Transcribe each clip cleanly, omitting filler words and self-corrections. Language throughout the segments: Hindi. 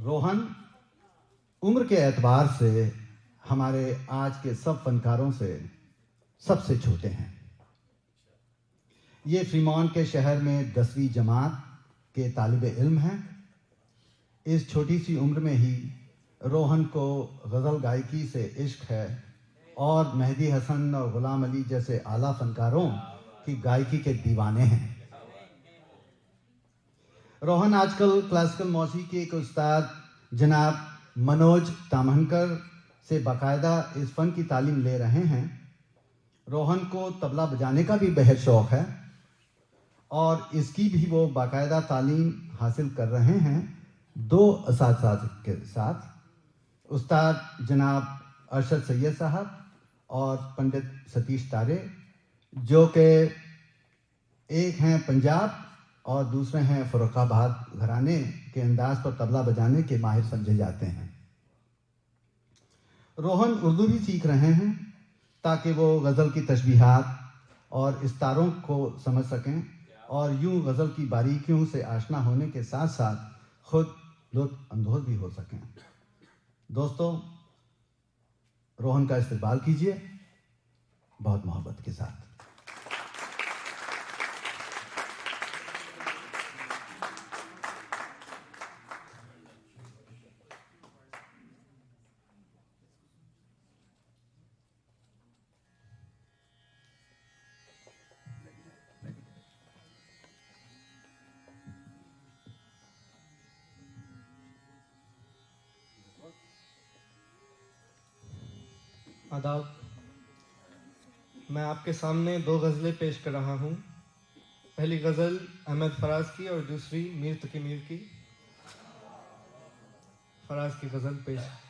रोहन उम्र के एतबार से हमारे आज के सब फनकारों से सबसे छोटे हैं। ये फ्रीमॉन्ट के शहर में 10वीं जमात के तालिब इल्म हैं। इस छोटी सी उम्र में ही रोहन को गज़ल गायकी से इश्क है और मेहदी हसन और ग़ुलाम अली जैसे आला फनकारों की गायकी के दीवाने हैं। रोहन आजकल क्लासिकल मौसीकी के उस्ताद जनाब मनोज तामहनकर से बाकायदा इस फ़न की तालीम ले रहे हैं। रोहन को तबला बजाने का भी बेहद शौक़ है और इसकी भी वो बाकायदा तालीम हासिल कर रहे हैं 2 असातिज़ा के साथ, उस्ताद जनाब अरशद सैयद साहब और पंडित सतीश तारे, जो कि एक हैं पंजाब और दूसरे हैं फ़र्रुखाबाद घराने के अंदाज पर तबला बजाने के माहिर समझे जाते हैं। रोहन उर्दू भी सीख रहे हैं ताकि वो गज़ल की तशबीहात और इस्तारों को समझ सकें और यूं गज़ल की बारीकियों से आशना होने के साथ साथ खुद लुत्फ़ अंदोज़ भी हो सकें। दोस्तों, रोहन का इस्तकबाल कीजिए बहुत मोहब्बत के साथ। आदाब, मैं आपके सामने 2 गज़लें पेश कर रहा हूँ। पहली गज़ल अहमद फराज की और दूसरी मीर तकी मीर की। फराज की गज़ल पेश है।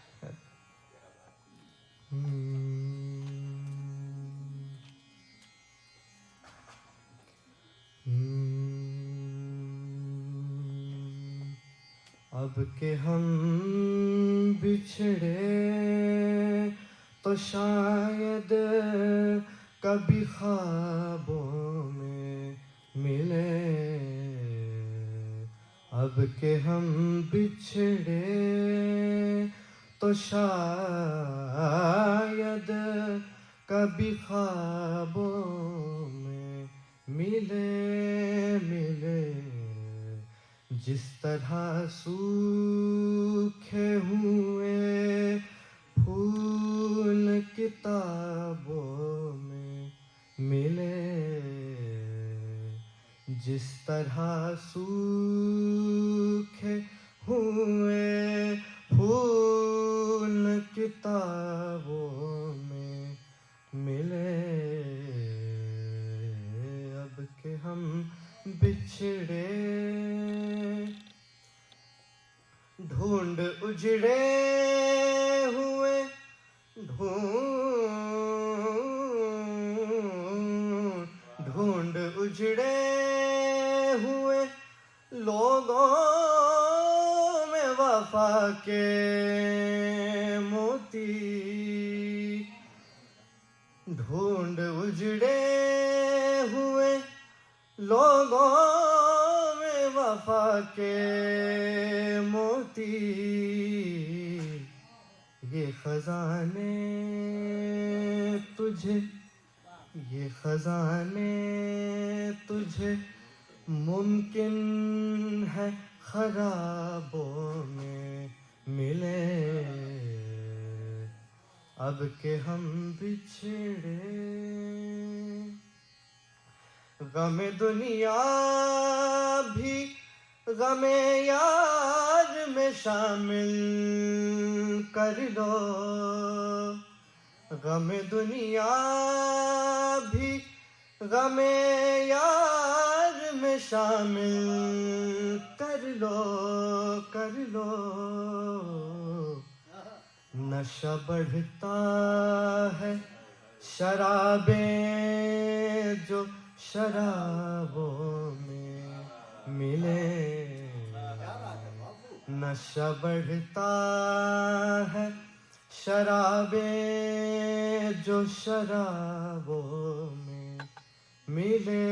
अब के हम बिछड़े तो शायद कभी ख्वाबों में मिले। अब के हम बिछड़े तो शायद कभी ख्वाबों में मिले। जिस तरह सूखे हुए फूल किताबों में मिले। जिस तरह सूखे हुए फूल किताबों में मिले। अब के हम बिछड़े ढूंढ उजड़े हुए ढूंढ उजड़े हुए लोगों में वफा के मोती। ढूंढ उजड़े हुए लोगों में वफा के मोती। ये खजाने तुझे मुमकिन है खराबों में मिले। अब के हम बिछड़े गमे दुनिया भी गमे यार में शामिल कर लो। गमे दुनिया भी गमे यार में शामिल कर लो। नशा बढ़ता है शराबें जो शराबों में मिले। नशा बढ़ता है शराबें जो शराबों में मिले।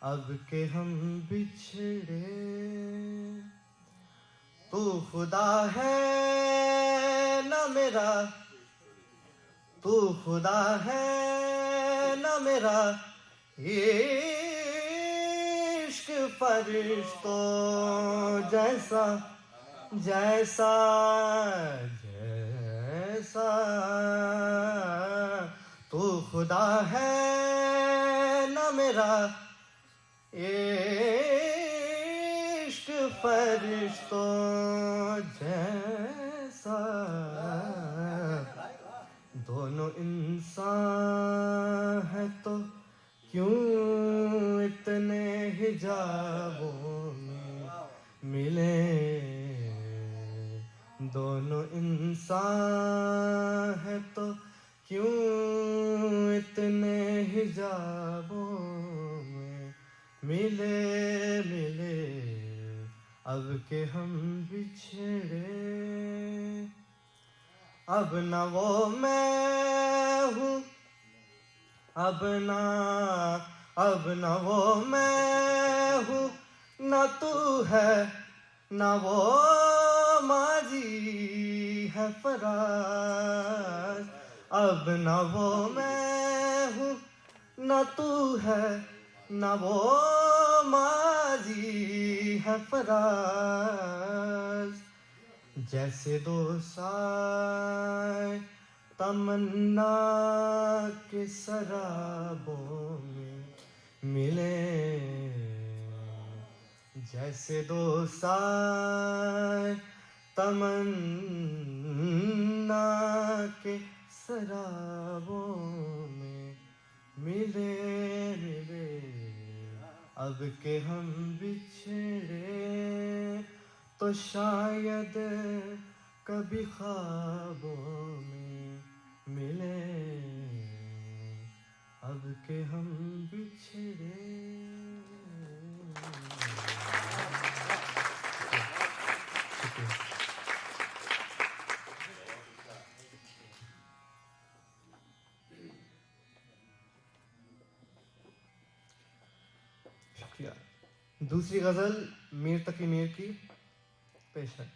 अब के हम बिछड़े तू खुदा है न मेरा, तू खुदा है न मेरा, इश्क फरिश्तों जैसा जैसा जैसा। तू खुदा है न मेरा, इश्क फरिश्तों जैसा। दोनों इंसान है तो क्यों इतने हिजाबों में मिले। दोनों इंसान है तो क्यों इतने हिजाबों में मिले मिले। अब के हम बिछड़े, अब न वो मैं हूँ, अब न वो मैं हूँ, न तू है न वो माजी है फराज। अब न वो मैं हूँ न तू है न वो माजी है फराज। जैसे दो साए तमन्ना के सराबों में मिले। जैसे दो साए तमन्ना के सराबों में मिले मिले। अब के हम बिछड़े तो शायद कभी ख्वाबों में मिले। अब के हम बिछड़े। शुक्रिया। दूसरी गजल मीर तकी मीर की पेश है।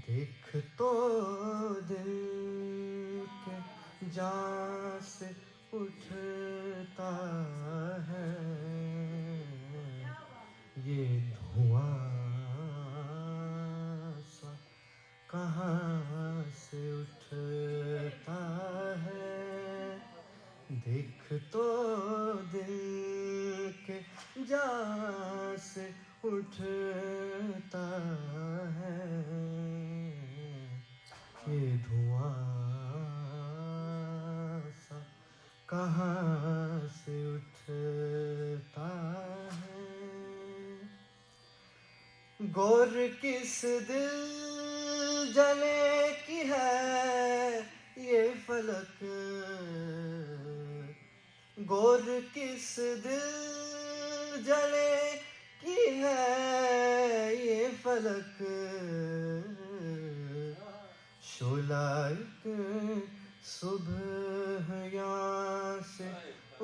देख तो दिल के जान से उठता है ये धुआं सा कहाँ से उठता है। देख तो दिल के जान से उठता है ये धुआं सा कहाँ से उठता है। गौर किस दिल जले की है ये फलक, गौर किस दिल जले की है ये फलक। शोला एक सुबह यहाँ से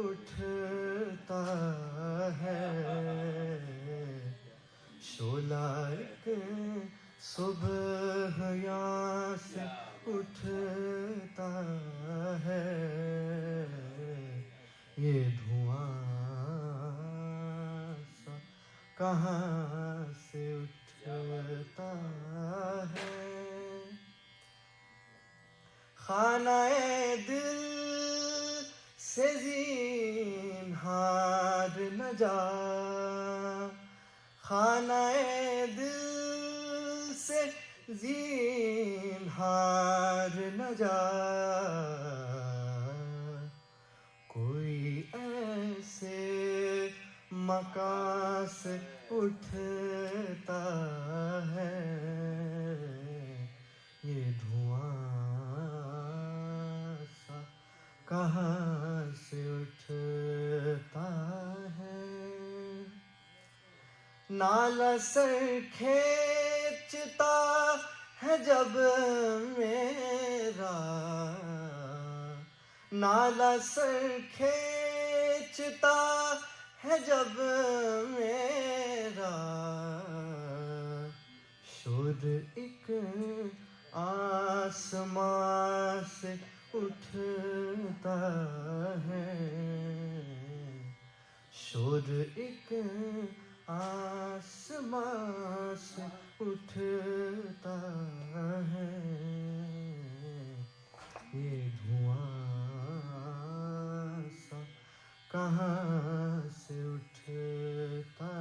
उठता है। शोला एक सुबह यहाँ से उठता है ये धुआं सा कहाँ से उठता है। खानाए दिल से ज़ीनहार न जा, खानाए दिल से ज़ीनहार न जा। कोई ऐसे मकान से उठता है ये धुआं सा कहाँ से उठता है। नाला सर खींचता है जब मेरा, नाला सर खींचता है जब मेरा, शोर एक आसमां से उठता है, शोर एक आसमां से उठता है, ये धुआं सा कहाँ से उठता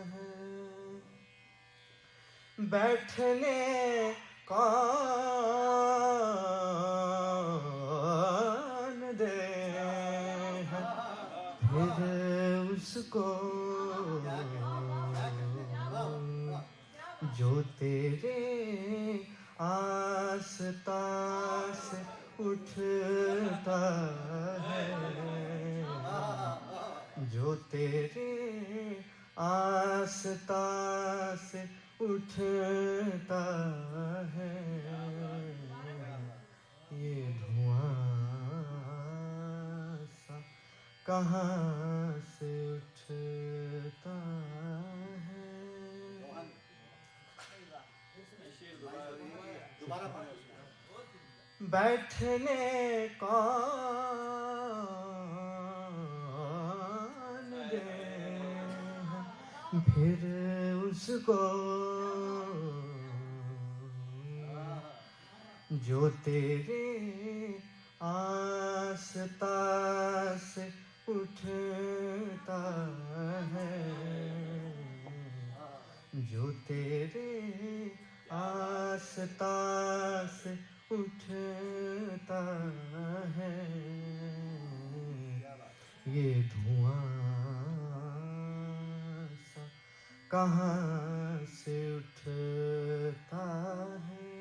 है। बैठने कौन दे है फिर उसको, जो तेरे आस्था से उठता है, जो तेरे आस्था से उठता है, ये धुआं सा कहाँ से उठता है। बैठने कौन दे फिर उसको, जो तेरे आस्था से उठता है, जो तेरे आस्था से उठता है, ये धुआं सा कहाँ से उठता है।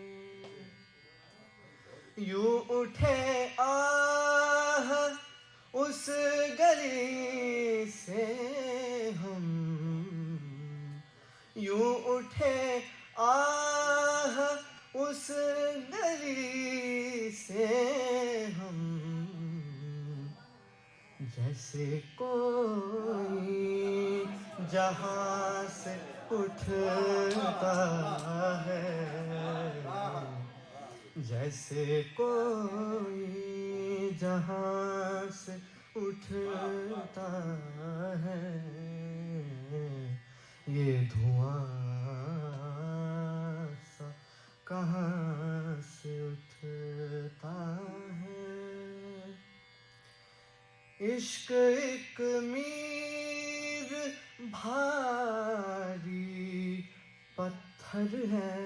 यूं उठे आह उस गली से हम, यूं उठे आह उस गली से हम, जैसे कोई जहां से उठता है, जैसे कोई जहां से उठता है, ये धुआं सा कहाँ से उठता है। इश्क एक मीर भारी पत्थर है,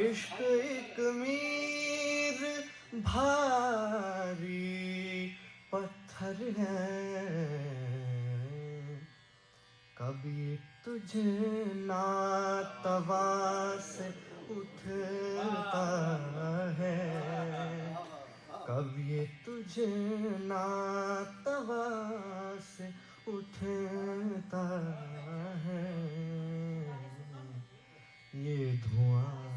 इश्क एक मीर भारी पत्थर है, कभी तुझे नातवा से उठता है, कभी तुझे नातवा से उठता है, ये धुआं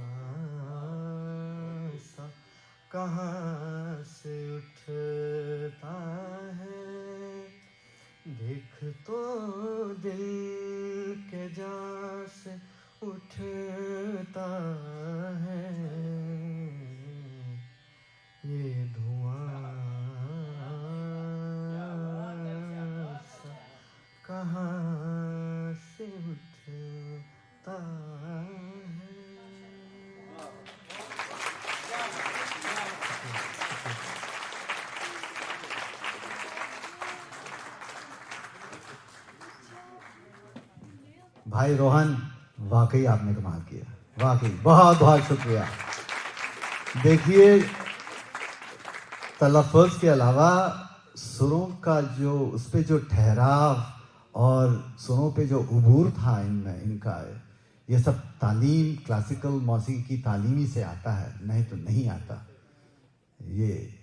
सा कहाँ से उठता है। देख तो दिल के जा से उठता है, ये धुआं सा कहाँ से उठता है। भाई रोहन, वाकई आपने कमाल किया, वाकई बहुत बहुत शुक्रिया। देखिए, तलफ़्फ़ुज़ के अलावा सुरों का जो उस पे जो ठहराव और सुरों पे जो उबूर था इनमें, इनका ये सब तालीम, क्लासिकल मौसीकी की तालीम ही से आता है, नहीं तो नहीं आता। ये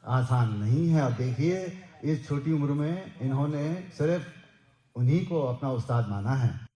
आसान नहीं है। और देखिए, इस छोटी उम्र में इन्होंने सिर्फ उन्हीं को अपना उस्ताद माना है।